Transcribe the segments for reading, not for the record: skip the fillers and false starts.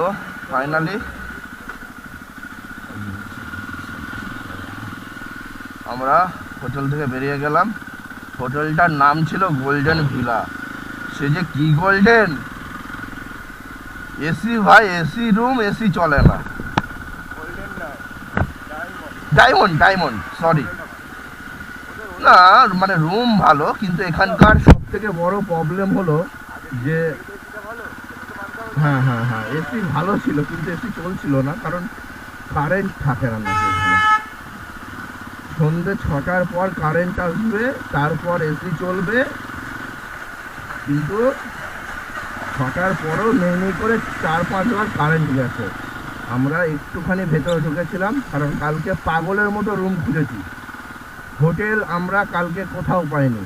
তো ফাইনালি আমরা হোটেল থেকে বেরিয়ে গেলাম। হোটেলটার নাম ছিল গোল্ডেন ভিলা। সে যে কি গোল্ডেন, এসি ভাই, এসি রুম, এসি চলে না। Diamond, diamond, sorry. না মানে রুম ভালো, কিন্তু এখানকার সব থেকে বড় প্রবলেম হলো যে হ্যাঁ হ্যাঁ হ্যাঁ, এসি ভালো ছিল কিন্তু এসি চলছিল না, কারণ কারেন্ট থাকে না নাকি এখানে। সন্ধ্যে 6টার পর কারেন্ট আসবে, তারপর এসি চলবে, কিন্তু 6টার পরেও নেই করে 4-5 বার কারেন্ট গেছে। আমরা একটুখানি ভেতরে ঢুকেছিলাম, কারণ কালকে পাগলের মতো রুম খুঁজেছি। হোটেল আমরা কালকে কোথাও পাইনি।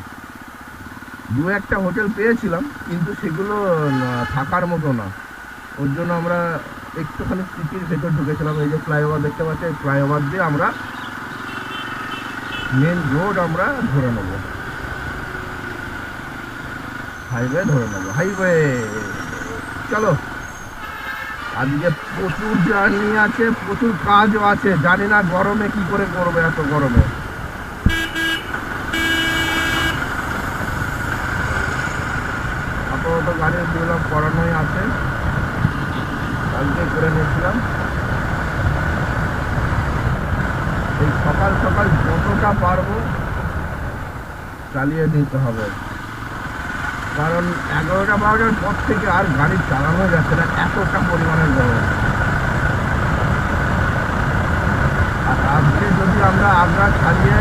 দু একটা হোটেল পেয়েছিলাম, কিন্তু সেগুলো থাকার মতো না। ওর জন্য আমরা একটুখানি সিটির ভেতর ঢুকেছিলাম। এই যে ফ্লাইওভার দেখতে পাচ্ছি, এই ফ্লাইওভার দিয়ে আমরা মেন রোড আমরা ধরে নেব, হাইওয়ে ধরে নেব, হাইওয়ে। চলো, আজকে প্রচুর জার্নি আছে, প্রচুর কাজও আছে। জানি না গরমে কি করে করবে, এত গরমে। আপাতত গাড়ির দিলাম করানোই আছে, কালকে করে নিয়েছিলাম। এই সকাল সকাল যতটা পারবো চালিয়ে নিতে হবে, কারণ 11টা-12টার পর থেকে আর গাড়ি চালানো যাচ্ছে না, এতটা পরিমাণের গরম। আর আজকে যদি আমরা আগ্রা ছাড়িয়ে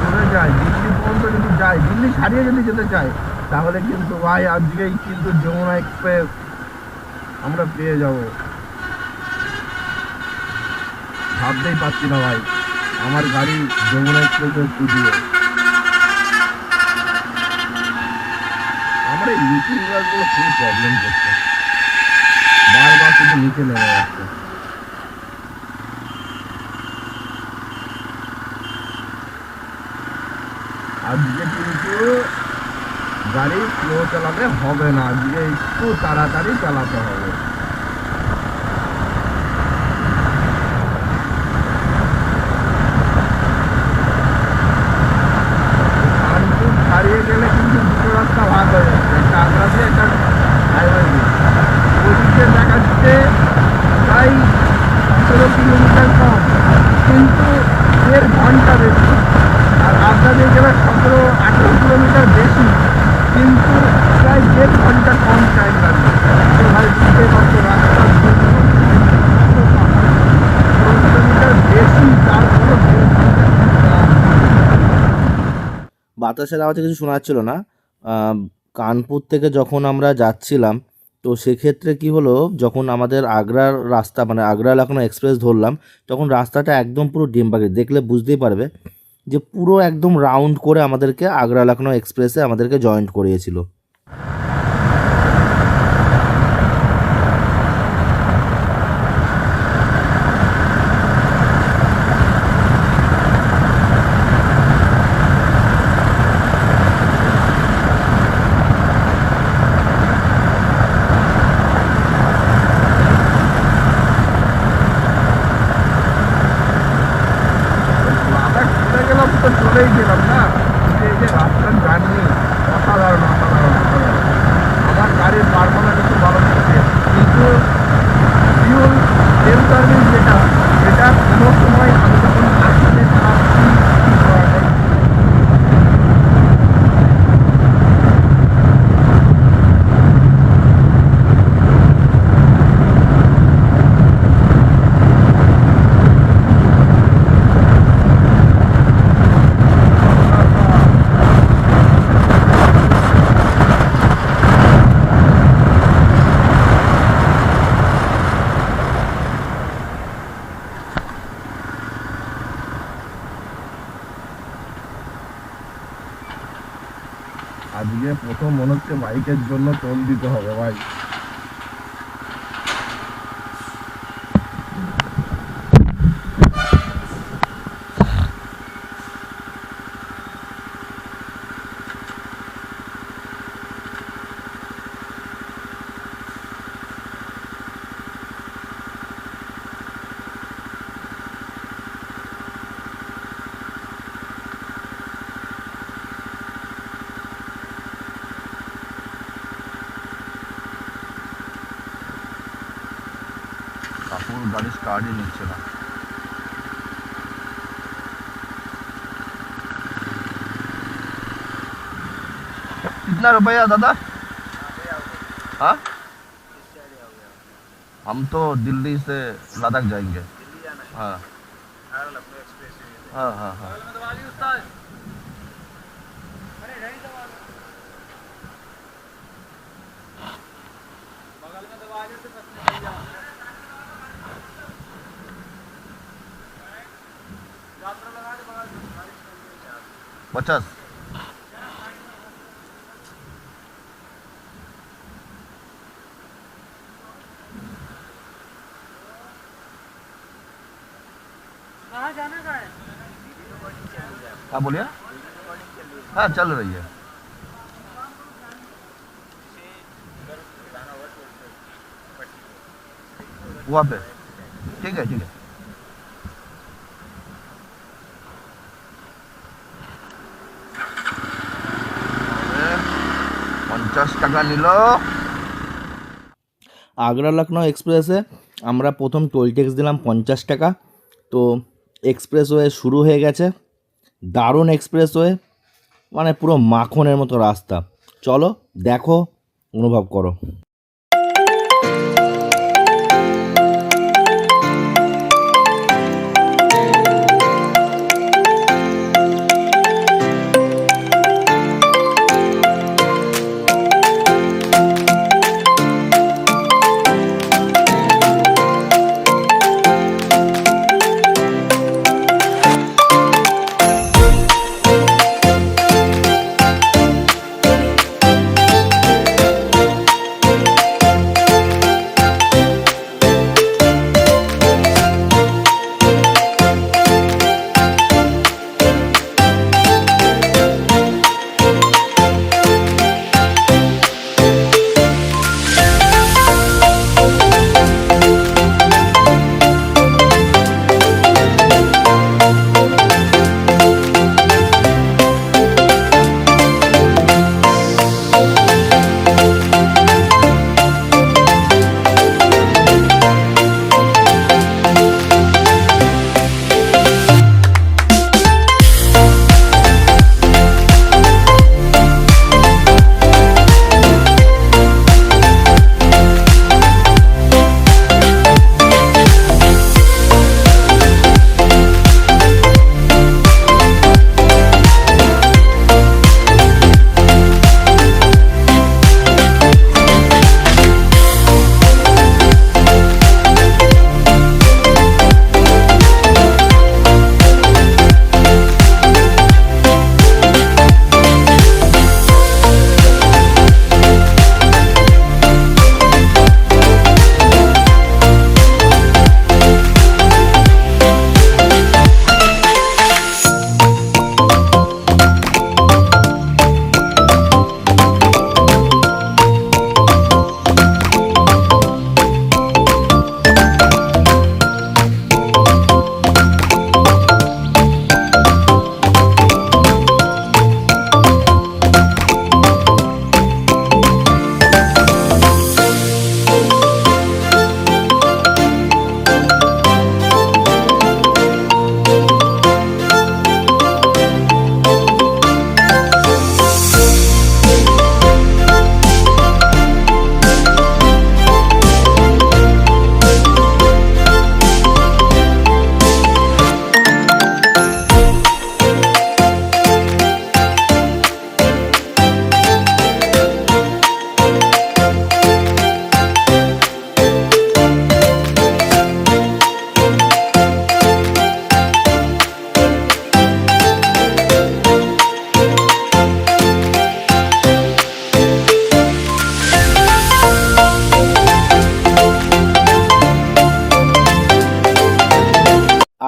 চলে যাই, দিল্লি পর্যন্ত যদি যাই, দিল্লি ছাড়িয়ে যদি যেতে চাই, তাহলে কিন্তু ভাই আজকেই কিন্তু যমুনা এক্সপ্রেস আমরা পেয়ে যাব। ভাবতেই পারছি না ভাই, আমার গাড়ি যমুনা এক্সপ্রেসের স্টুডিও। আমার এই লিটিং গাছগুলো খুব প্রবলেম করছে, বারবার শুধু নিচে নেমে যাচ্ছে। আজকে কিন্তু গাড়ি স্লো চালাতে হবে না, আজকে একটু তাড়াতাড়ি চালাতে হবে। কানপুর ছাড়িয়ে গেলে কিন্তু দুটো রাস্তা ভাগ হয়ে যাচ্ছে, একটা আগ্রা দিয়ে, একটা হাইওয়ে দিয়ে। ওদিকে দেখাচ্ছে প্রায় 15 কিলোমিটার কম, কিন্তু 1.5 ঘন্টা বেশি। আর আগ্রা দিয়ে গেলে 17-18 কিলোমিটার বেশি, কিন্তু প্রায় 1.5 ঘন্টা কম টাইম লাগবে। তো ভাই বুঝতে পারছো, রাস্তা 2 কিলোমিটার বেশি, তারপরে 1.5 ঘন্টা কম। বাতাসের আওয়াজে কিছু শোনা যাচ্ছিল না। কানপুর থেকে যখন আমরা যাচ্ছিলাম, তো সেক্ষেত্রে কি হলো, যখন আমাদের আগ্রার রাস্তা মানে আগ্রা লখনউ এক্সপ্রেস ধরলাম, তখন রাস্তাটা একদম পুরো ডিমবাগি, দেখলে বুঝতেই পারবে যে পুরো একদম রাউন্ড করে আমাদেরকে আগ্রা লখনউ এক্সপ্রেসে আমাদেরকে জয়েন্ট করিয়েছিল। আবার চলে গেলাম তো চলেই গেলাম না, কিন্তু এই যে রাস্তার জার্নি অসাধারণ, অসাধারণ, অসাধারণ। আমার গাড়ির পারফরমেন্স খুব ভালো লাগছে, কিন্তু ফিউল তেল সার্ভিস যেটা, সেটা কোনো সময় আমি যখন আসতে চালাচ্ছি, আজকে প্রথম মনে হচ্ছে বাইকের জন্য টোল দিতে হবে ভাই। কাকুর গাড়ি স্টার্টই নিচ্ছে না। कितना रुपया दादा? हाँ, हम तो दिल्ली से लद्दाख जाएंगे। हाँ हाँ हाँ हाँ। पचास। हाँ बोलिए। हाँ चल रही है। वहाँ पे ठीक है ठीक है। अरे, 50 টাকা নিল। আগ্রা লখনৌ এক্সপ্রেসে আমরা প্রথম টোল ট্যাক্স দিলাম 50 টাকা। তো এক্সপ্রেসওয়ে শুরু হয়ে গেছে, দারুণ এক্সপ্রেসওয়ে, মানে পুরো মাখনের মতো রাস্তা। চলো দেখো, অনুভব করো।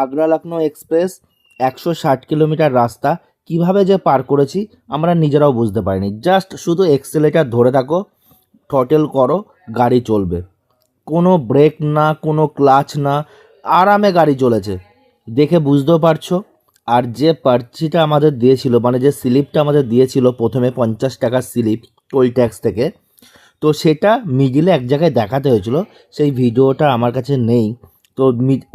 আগ্রা লখনৌ এক্সপ্রেস 160 কিলোমিটার রাস্তা কিভাবে যে পার করেছি আমরা নিজেরাও বুঝতে পারিনি। জাস্ট শুধু এক্সেলেটার ধরে থাকো, থ্রটেল করো, গাড়ি চলবে। কোনো ব্রেক না, কোনো ক্লাচ না, আরামে গাড়ি চলেছে, দেখে বুঝতেও পারছো। আর যে পার্চিটা আমাদের দিয়েছিল, মানে যে স্লিপটা আমাদের দিয়েছিল প্রথমে 50 টাকার স্লিপ টোল ট্যাক্স থেকে, তো সেটা মিডিলে এক জায়গায় দেখাতে হয়েছিল, সেই ভিডিওটা আমার কাছে নেই। তো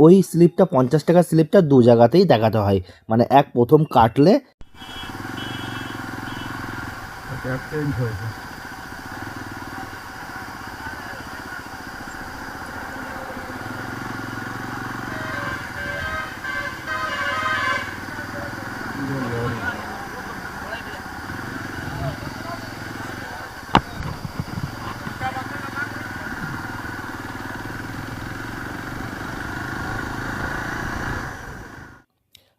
ওই স্লিপটা 50 টাকার স্লিপটা দু জায়গাতেই দেখাতে হয়, মানে এক প্রথম কাটলে চেঞ্জ হয়েছে।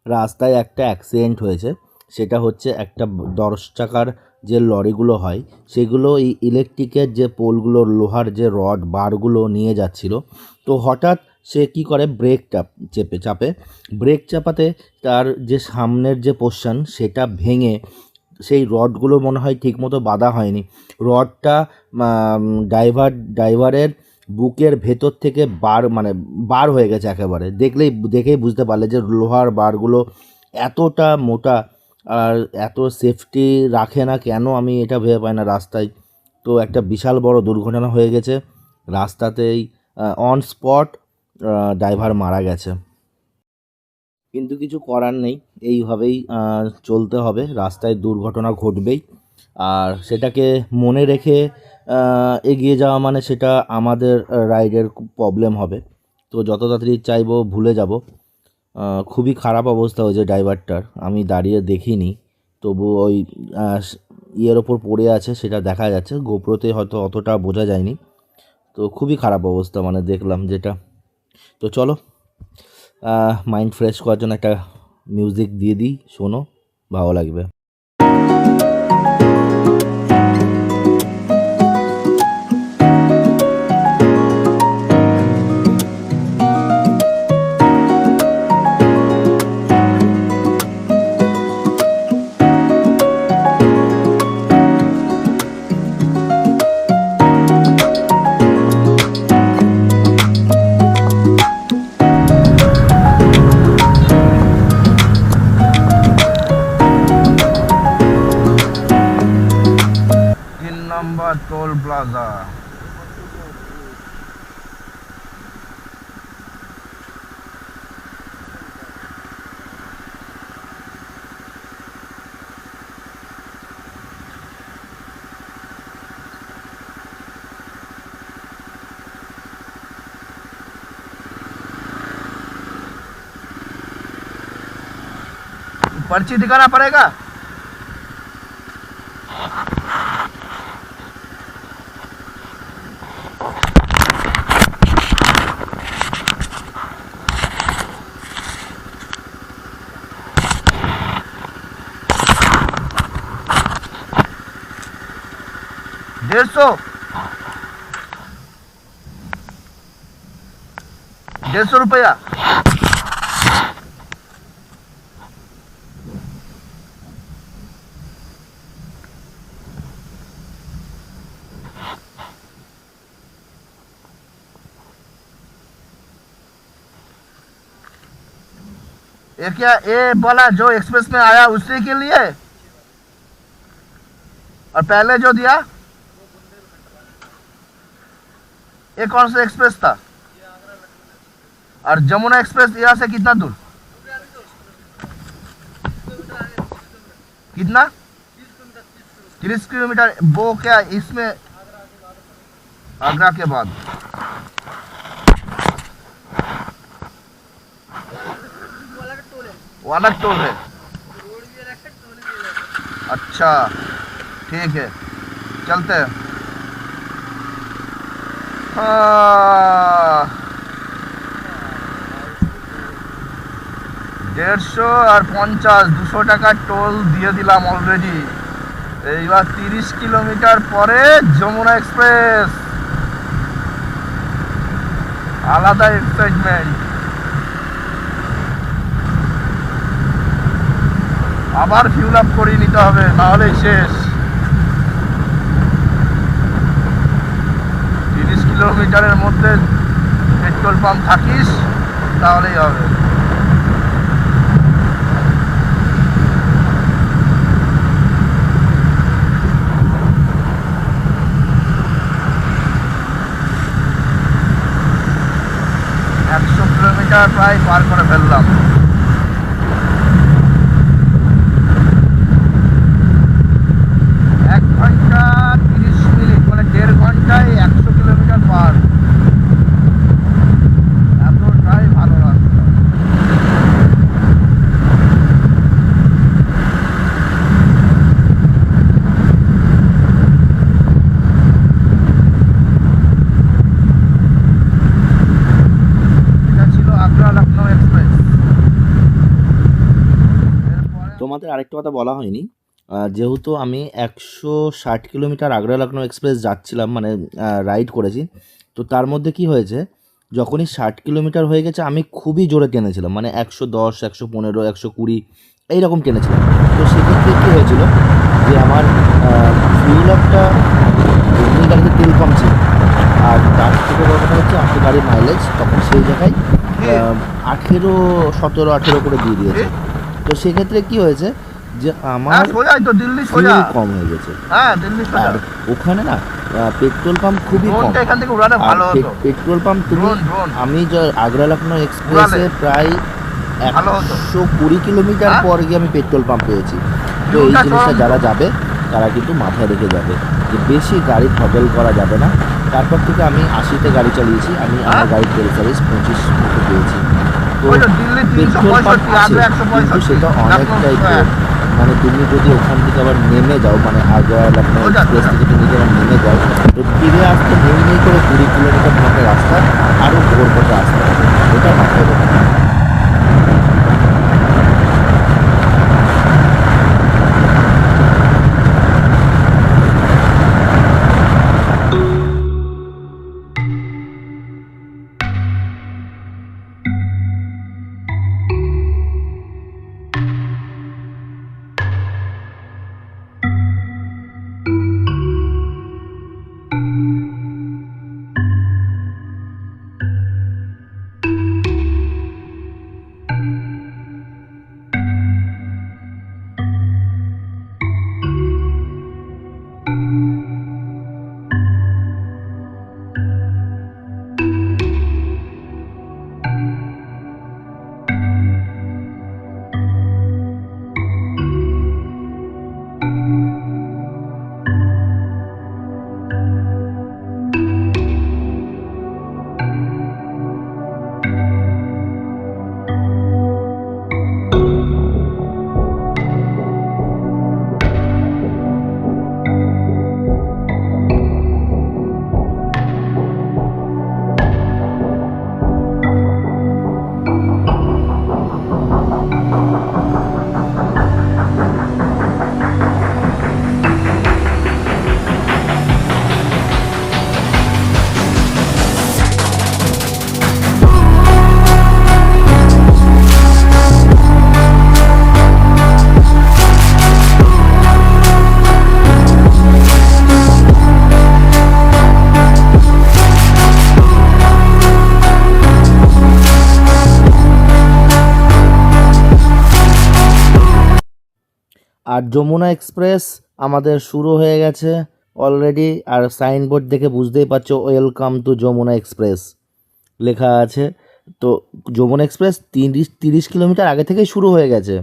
রাস্তায় একটা অ্যাক্সিডেন্ট হয়েছে, সেটা হচ্ছে একটা 10 চাকার যে লরিগুলো হয় সেগুলো এই ইলেকট্রিকের যে পোলগুলো, লোহার যে রড বারগুলো নিয়ে যাচ্ছিল। তো হঠাৎ সে কি করে ব্রেকটা চাপে, ব্রেক চাপাতে তার যে সামনের যে পোর্শন সেটা ভেঙে, সেই রডগুলো মনে হয় ঠিকমতো বাঁধা হয়নি, রডটা ড্রাইভারের বুকের ভেতর থেকে বার হয়ে গেছে একেবারে। দেখেই বুঝতে পারলে যে লোহার বারগুলো এতটা মোটা আর এত সেফটি রাখে না কেন, আমি এটা ভেবে পাই না রাস্তায়। তো একটা বিশাল বড় দুর্ঘটনা হয়ে গেছে রাস্তাতেই, অন স্পট ড্রাইভার মারা গেছে। কিন্তু কিছু করার নেই, এইভাবেই চলতে হবে, রাস্তায় দুর্ঘটনা ঘটবেই। আর সেটাকে মনে রেখে এগিয়ে যাওয়া মানে সেটা আমাদের রাইডের প্রবলেম হবে। তো যত তাড়াতাড়ি চাইবো ভুলে যাব। খুবই খারাপ অবস্থা হয়েছে ড্রাইভারটার, আমি দাঁড়িয়ে দেখিনি, তবু ওই ইয়ের ওপর পড়ে আছে সেটা দেখা যাচ্ছে, গোপ্রোতে হয়তো অতটা বোঝা যায়নি। তো খুবই খারাপ অবস্থা মানে দেখলাম যেটা। তো চলো মাইন্ড ফ্রেশ করার জন্য একটা মিউজিক দিয়ে দিই, শোনো, ভালো লাগবে। Number toll plaza. पर्ची दिखाना पड़ेगा। डेढ़ सौ रुपया। ये क्या, ये वाला जो एक्सप्रेस में आया उसी के लिए, और पहले जो दिया ये कौन सा एक्सप्रेस था? और जमुना एक्सप्रेस यहाँ से कितना दूर? कितना? 30 किलोमीटर। वो क्या इसमें आगरा के बाद? वो अलग टोल है। अच्छा ठीक है, चलते हैं। 150 আর 50 200 টাকা টোল দিয়ে দিলাম অলরেডি। এইবার 30 কিলোমিটার পরে যমুনা এক্সপ্রেস, আলাদা এক্সাইটমেন্ট। আবার ফিউল আপ করে নিতে হবে, না হলে শেষ। 30 কিলোমিটারের মধ্যে পেট্রোল পাম্প থাকিস তাহলেই হবে। কিলোমিটার প্রায় পার করে ফেললাম। এক ঘন্টা 30 মিনিট, মানে 1.5 ঘন্টায় 100 কিলোমিটার পার। এতটাই ভালো রাস্তা। এটা ছিল আগ্রা লখনৌ এক্সপ্রেস। তোমাদের আরেকটা কথা বলা হয়নি, যেহেতু আমি 160 কিলোমিটার আগ্রা লখনৌ এক্সপ্রেস যাচ্ছিলাম, মানে রাইড করেছি, তো তার মধ্যে কি হয়েছে, যখনই 60 কিলোমিটার হয়ে গেছে আমি খুবই জোরে টেনেছিলাম, মানে 110, 115, 120 এইরকম টেনেছিলাম। তো সেক্ষেত্রে কী হয়েছিল যে আমার ফিউল আপটা গাড়িতে তেল কম ছিল, আর তার থেকে বড় কথা হচ্ছে আমার গাড়ির মাইলেজ তখন সেই জায়গায় 17 করে দিয়ে দিয়েছে। তো সেক্ষেত্রে কি হয়েছে যে আমার ফিউল কম হয়ে গেছে। আর ওখানে না পেট্রোল পাম্প খুবই কম। পেট্রোল পাম্প তুমি আমি আগ্রা লখনৌ এক্সপ্রেসে প্রায় 120 কিলোমিটার পর গিয়ে আমি পেট্রোল পাম্প পেয়েছি। তো এই জিনিসটা যারা যাবে তারা কিন্তু মাথায় রেখে যাবে যে বেশি গাড়ি থ্রটল করা যাবে না। তারপর থেকে আমি 80-তে গাড়ি চালিয়েছি, আমি আমার গাড়ির তেল সার্ভিস 25 মতো পেয়েছি। তো পেট্রোল পাম্প আছে কিন্তু সেটা অনেকটাই কম। মানে তুমি যদি ওখান থেকে আবার নেমে যাও, মানে আগ্রা লখনৌ এক্সপ্রেস থেকে তুমি যদি আবার নেমে যাও, তো ফিরে আসতে নেই করে 20 কিলোমিটার মতো রাস্তা আরও ভোর করতে আসতে হবে, ওটা মাথায় রেখে। আর যমুনা এক্সপ্রেস আমাদের শুরু হয়ে গেছে অলরেডি। আর সাইনবোর্ড দেখে বুঝতেই পারছো ওয়েলকাম টু যমুনা এক্সপ্রেস লেখা আছে। তো যমুনা এক্সপ্রেস 30 কিলোমিটার আগে থেকেই শুরু হয়ে গেছে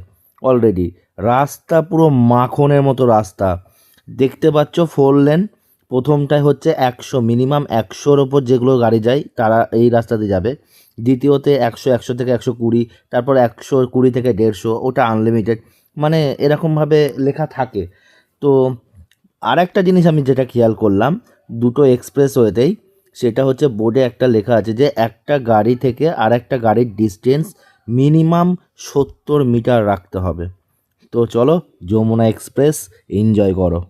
অলরেডি। রাস্তা পুরো মাখনের মতো রাস্তা, দেখতে পাচ্ছ 4 লেন। প্রথমটায় হচ্ছে 100, মিনিমাম 100-র ওপর যেগুলো গাড়ি যায় তারা এই রাস্তাতে যাবে। দ্বিতীয়তে 100 থেকে 120, তারপর 120 থেকে 150, ওটা আনলিমিটেড, মানে এরকমভাবে লেখা থাকে। তো আর একটা জিনিস আমি যেটা খেয়াল করলাম দুটো এক্সপ্রেসওয়েতেই, সেটা হচ্ছে বোর্ডে একটা লেখা আছে যে একটা গাড়ি থেকে আর একটা গাড়ির ডিস্টেন্স মিনিমাম 70 মিটার রাখতে হবে। তো চলো যমুনা এক্সপ্রেস এনজয় করো।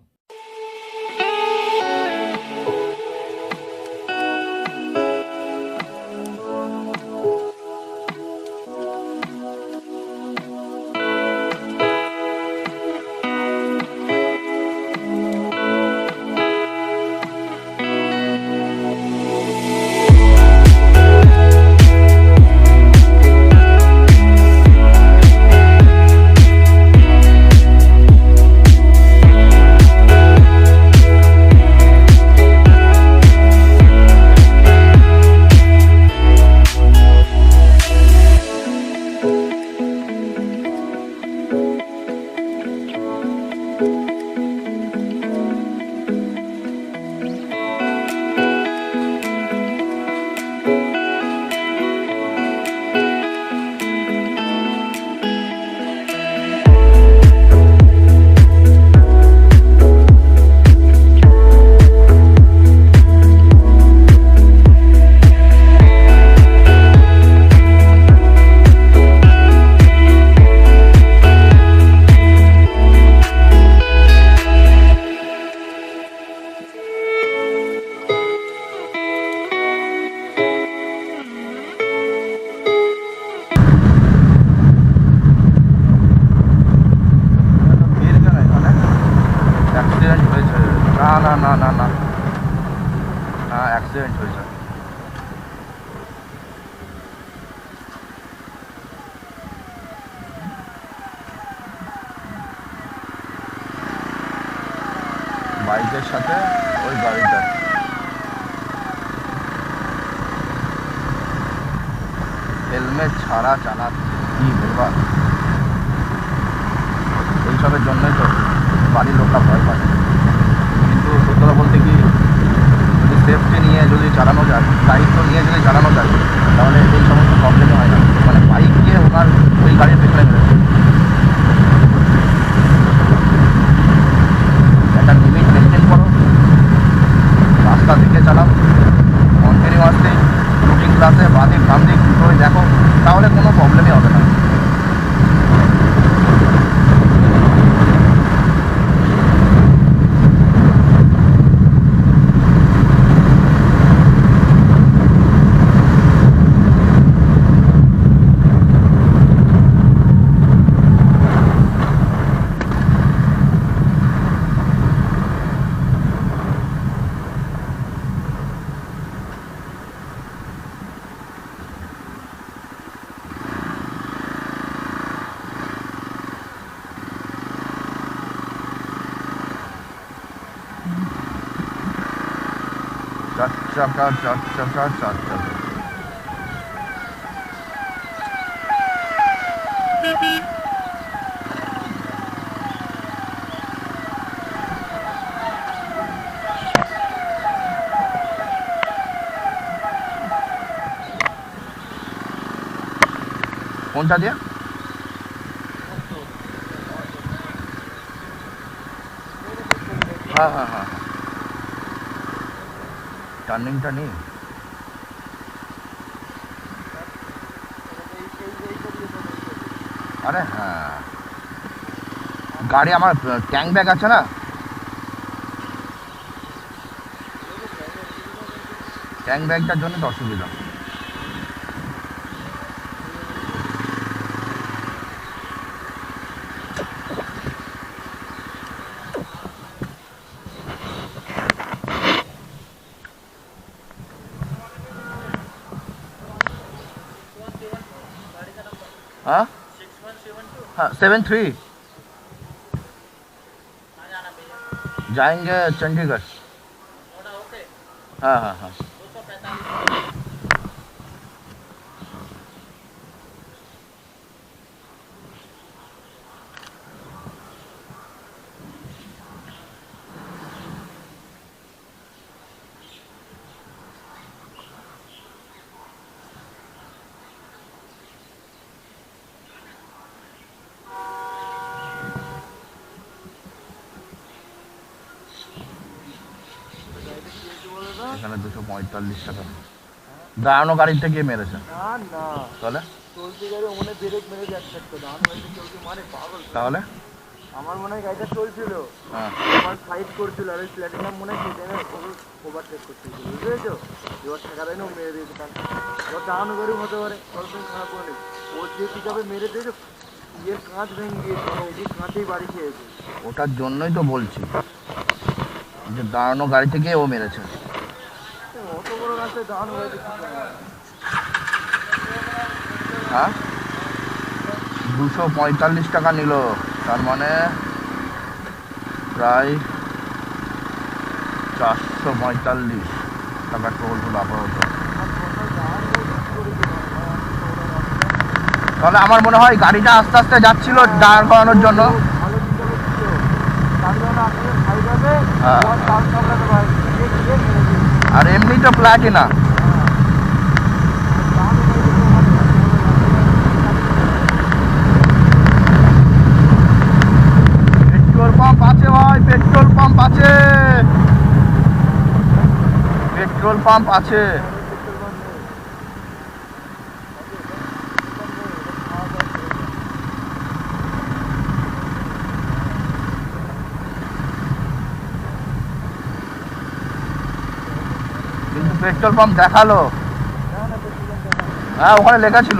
হয়েছে। বাইকের সাথে ওই গাড়িটা হেলমেট ছাড়া চালাচ্ছে, কি বলবা। এইসবের জন্যই তো বাড়ির লোকরা ভয় পায়। কিন্তু সত্যি কথা বলতে কি, যদি সেফটি নিয়ে যদি চালানো যায়, দায়িত্ব নিয়ে যদি চালানো যায়, তাহলে এই সমস্ত প্রবলেমই হয় না। মানে বাইক গিয়ে ওনার ওই গাড়ির পেছনে মেরেছে। একটা লিমিট মেনটেন করো, রাস্তা দিকে চালাও, কন্টিনিউয়াসলি লুকিং গ্লাসে বাদিক ডান দিক দুটোই দেখো, তাহলে কোনো প্রবলেমই হবে না। চার চাকা। কোনটা দিয়ে? হ্যাঁ হ্যাঁ হ্যাঁ, টার্নিংটা নেই। আরে হ্যাঁ, গাড়ি আমার ট্যাঙ্ক ব্যাগ আছে না, ট্যাঙ্ক ব্যাগটার জন্য তো অসুবিধা। हाँ हाँ 73 जाएंगे चंडीगढ़। हाँ हाँ हाँ। এখানে 245 টাকা দাঁড়ানো গাড়িতে গিয়ে মেরেছে। তাহলে তাহলে আমার মনে হয় গাড়িটা চলছিল, আমার ফাইট করছিল, আর ওই প্ল্যাটিনাম মনে হয় সেখানে ওভারটেক করছিল, বুঝেছো? এবার টাকা দেয় না, ও মেরে দিয়েছে। এবার দাঁড়ানো গাড়ি হতে পারে, সবসময় খারাপ করে ওর যে কিভাবে মেরে দিয়েছে, ইয়ের কাঁচ ভেঙে গিয়েছে, ওই কাঁচেই বাড়ি খেয়েছে। ওটার জন্যই তো বলছি যে দাঁড়ানো গাড়ি থেকে ও মেরেছে। অত বড় রাস্তায় দাঁড়ানো গাড়িতে কি করে? হ্যাঁ 245 টাকা নিল, তার মানে প্রায় 445 টাকা টোল হলো আপাতত। তাহলে আমার মনে হয় গাড়িটা আস্তে আস্তে যাচ্ছিল দাঁড় করানোর জন্য। আর এমনি তো প্লাটিনা, পেট্রোল পাম্প আছে ভাই, পেট্রোল পাম্প আছে, পেট্রোল পাম্প আছে। কিন্তু পেট্রোল পাম্প দেখালো, হ্যাঁ ওখানে লেখা ছিল।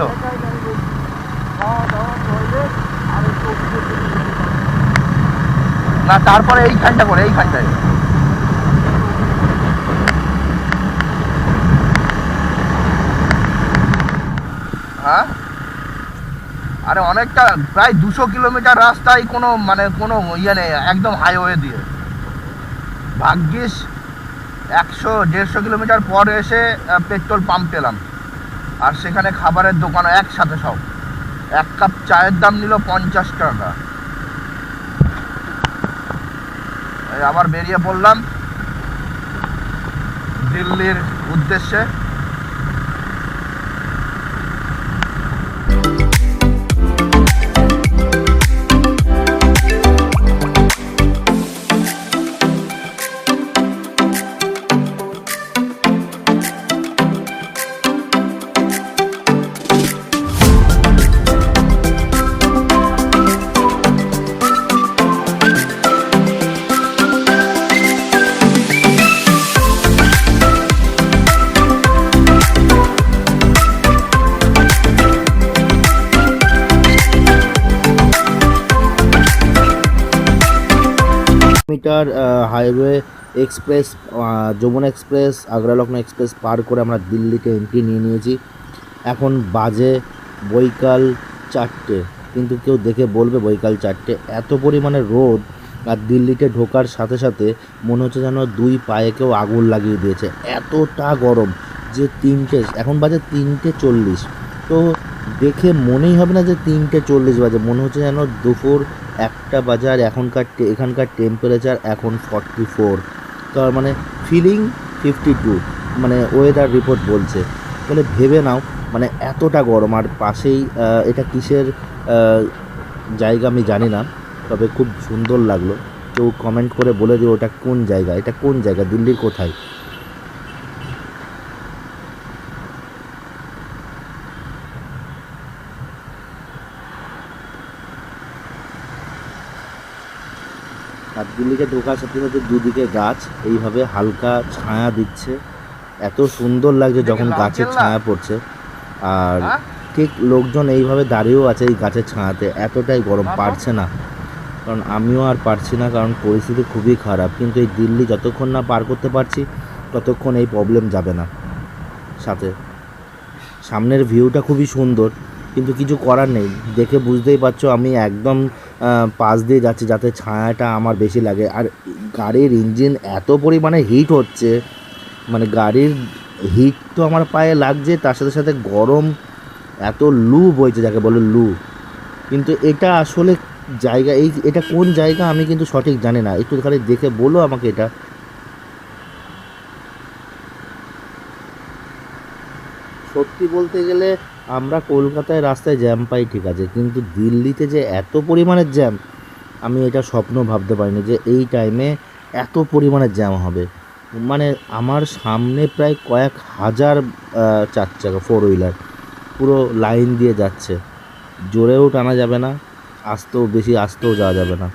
না তারপরে এইখানটা করে, এইখানটায় আরে অনেকটা, প্রায় 200 কিলোমিটার রাস্তায় কোনো মানে কোনো ইয়ে নেই, একদম হাইওয়ে দিয়ে। ভাগ্যিস 100-150 কিলোমিটার পর এসে পেট্রোল পাম্প পেলাম, আর সেখানে খাবারের দোকানও একসাথে সব। 1 কাপ চায়ের দাম নিল 50 টাকা। এই আবার বেরিয়ে পড়লাম দিল্লির উদ্দেশ্যে। মিটার highway expressway, Yamuna expressway, Agra Lucknow expressway পার করে আমরা দিল্লিতে এন্ট্রি নিয়ে নিয়েছি। এখন বাজে বৈকাল 4টে, কিন্তু কেউ দেখে বলবে বৈকাল 4টে? এত পরিমাণে রোদ, আর দিল্লিতে ঢোকার সাথে সাথে মনে হচ্ছে যেন 2 পায়ে কেউ আগুন লাগিয়ে দিয়েছে, এতটা গরম। যে 3টে, এখন বাজে 3:40, তো দেখে মনেই হবে না যে 3:40 বাজে, মনে হচ্ছে যেন দুপুর 1টা বাজে। আর এখানকার টেম্পারেচার এখন 44, তার মানে ফিলিং 52, মানে ওয়েদার রিপোর্ট বলছে। তাহলে ভেবে নাও মানে এতটা গরম। আর পাশেই এটা কিসের জায়গা আমি জানি না, তবে খুব সুন্দর লাগলো। কেউ কমেন্ট করে বলে দিও ওটা কোন জায়গা, এটা কোন জায়গা, দিল্লির কোথায়। আর দিল্লিতে ঢোকার সাথে সাথে দুদিকে গাছ এইভাবে হালকা ছায়া দিচ্ছে, এত সুন্দর লাগছে যখন গাছের ছায়া পড়ছে। আর ঠিক লোকজন এইভাবে দাঁড়িয়েও আছে এই গাছের ছায়াতে, এতটাই গরম, পারছে না। কারণ আমিও আর পারছি না, কারণ পরিস্থিতি খুবই খারাপ। কিন্তু এই দিল্লি যতক্ষণ না পার করতে পারছি ততক্ষণ এই প্রবলেম যাবে না। সাথে সামনের ভিউটা খুবই সুন্দর, কিন্তু কিছু করার নেই। দেখে বুঝতেই পারছো আমি একদম পাশ দিয়ে যাচ্ছি যাতে ছায়াটা আমার বেশি লাগে। আর গাড়ির ইঞ্জিন এত পরিমাণে হিট হচ্ছে, মানে গাড়ির হিট তো আমার পায়ে লাগছে, তার সাথে সাথে গরম, এত লু বইছে যাকে বলে লু। কিন্তু এটা আসলে জায়গা, এটা কোন জায়গা আমি কিন্তু সঠিক জানি না, একটু খালি দেখে বলো আমাকে এটা। সত্যি বলতে গেলে আমরা কলকাতায় রাস্তায় জ্যাম পাই ঠিক আছে, কিন্তু দিল্লিতে যে এত পরিমাণের জ্যাম, আমি এটা স্বপ্ন ভাবতে পারিনি যে এই টাইমে এত পরিমাণের জ্যাম হবে। মানে আমার সামনে প্রায় কয়েক হাজার 4 চাকা 4 হুইলার পুরো লাইন দিয়ে যাচ্ছে, জোরেও টানা যাবে না, বেশি আস্তেও যাওয়া যাবে না।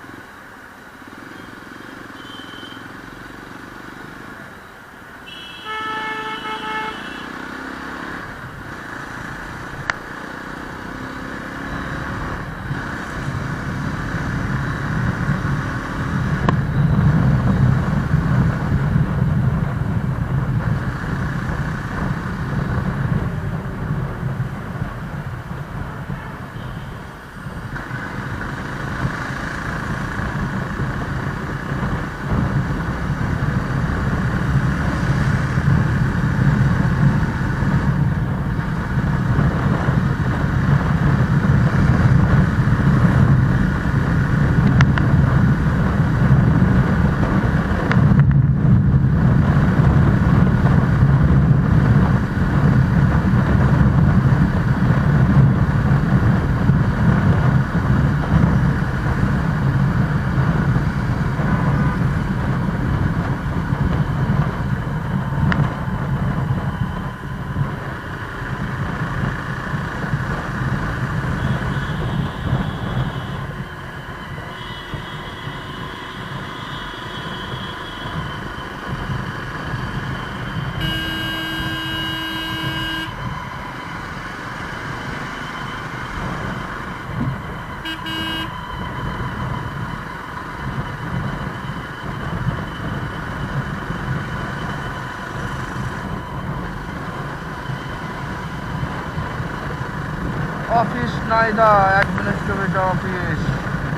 অফিস নাইদা অ্যাডমিনিস্ট্রেটিভ অফিস,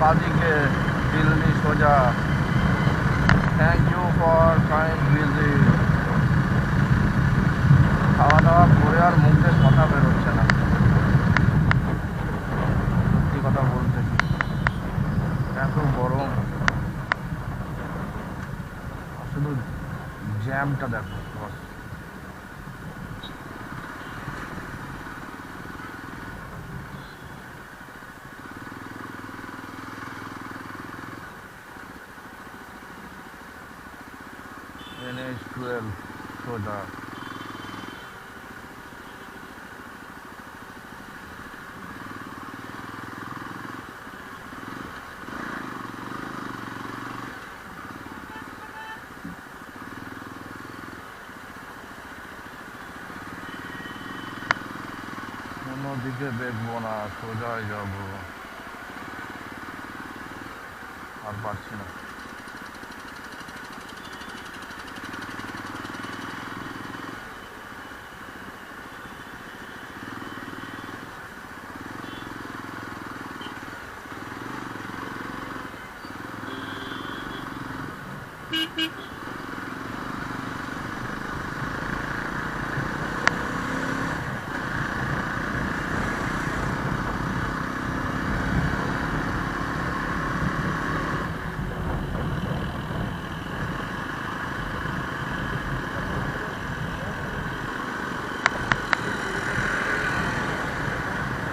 বাদিকে দিল্লি সোজা। Thank you for kind visit. খাওয়া দাওয়া করে আর মুখে কথা বেরোচ্ছে না, সত্যি কথা বলতে কি, এত গরম। শুধু জ্যামটা দেখো বস। NH12 সোজা। কোনো দিকে দেখবো না, সোজাই যাব, আর পারছি না।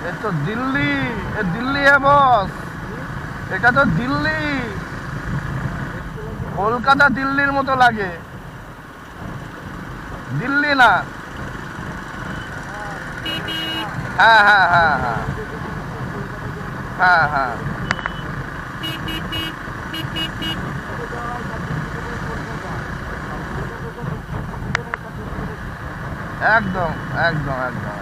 এ তো দিল্লি, এ দিল্লি है বস, এটা তো দিল্লি। কলকাতা দিল্লির মতো লাগে, দিল্লি না। হ্যাঁ হ্যাঁ হ্যাঁ হ্যাঁ হ্যাঁ হ্যাঁ, একদম একদম একদম।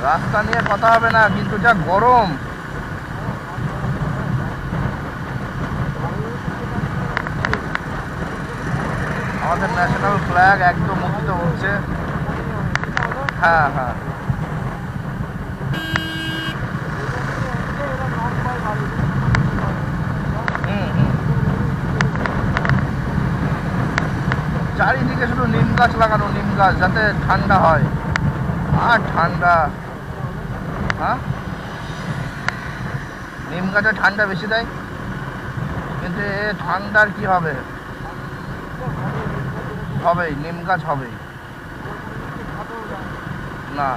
রাস্তা নিয়ে কথা হবে না, কিন্তু যা গরম। আমাদের ন্যাশনাল ফ্ল্যাগ একদম উঁচুতে উঠছে। হ্যাঁ হ্যাঁ, চারিদিকে শুধু নিম গাছ লাগানো, নিম গাছ, যাতে ঠান্ডা হয়। আর ঠান্ডা, হ্যাঁ নিম গাছে ঠান্ডা বেশি দেয়, কিন্তু এ ঠান্ডার কি হবে, হবেই, নিম গাছ হবেই না।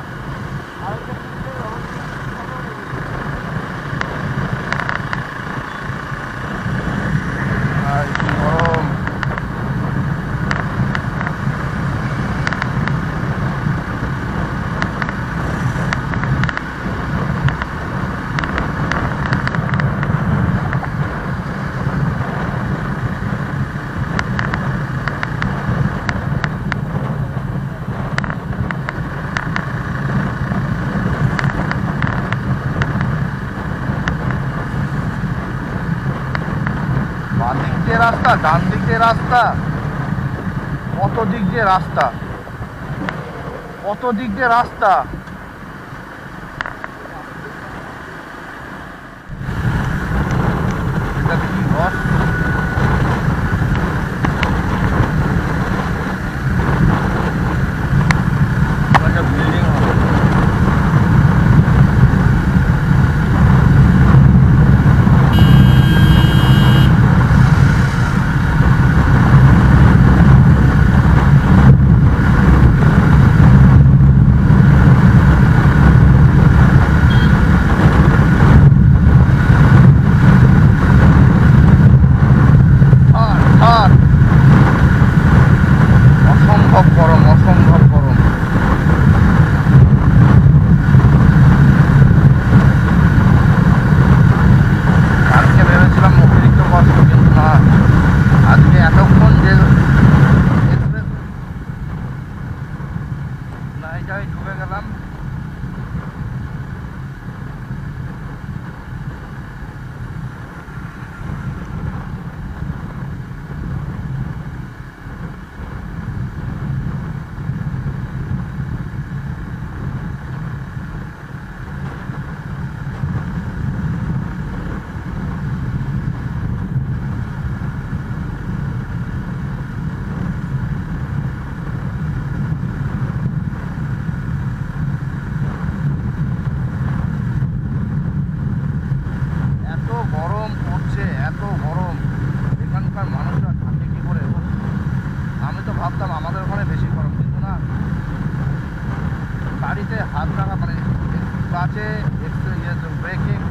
আর কি গরম। বাঁ দিক দিয়ে রাস্তা, ডান দিক দিয়ে রাস্তা, কত দিক দিয়ে রাস্তা, কত দিক দিয়ে রাস্তা। এটা কি বস? একটা বিল্ডিং হবে।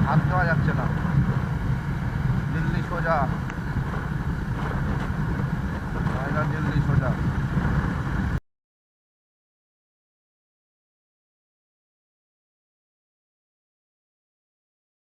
হাত দেওয়া যাচ্ছে না, দিল্লি সোজা, দিল্লি সোজা।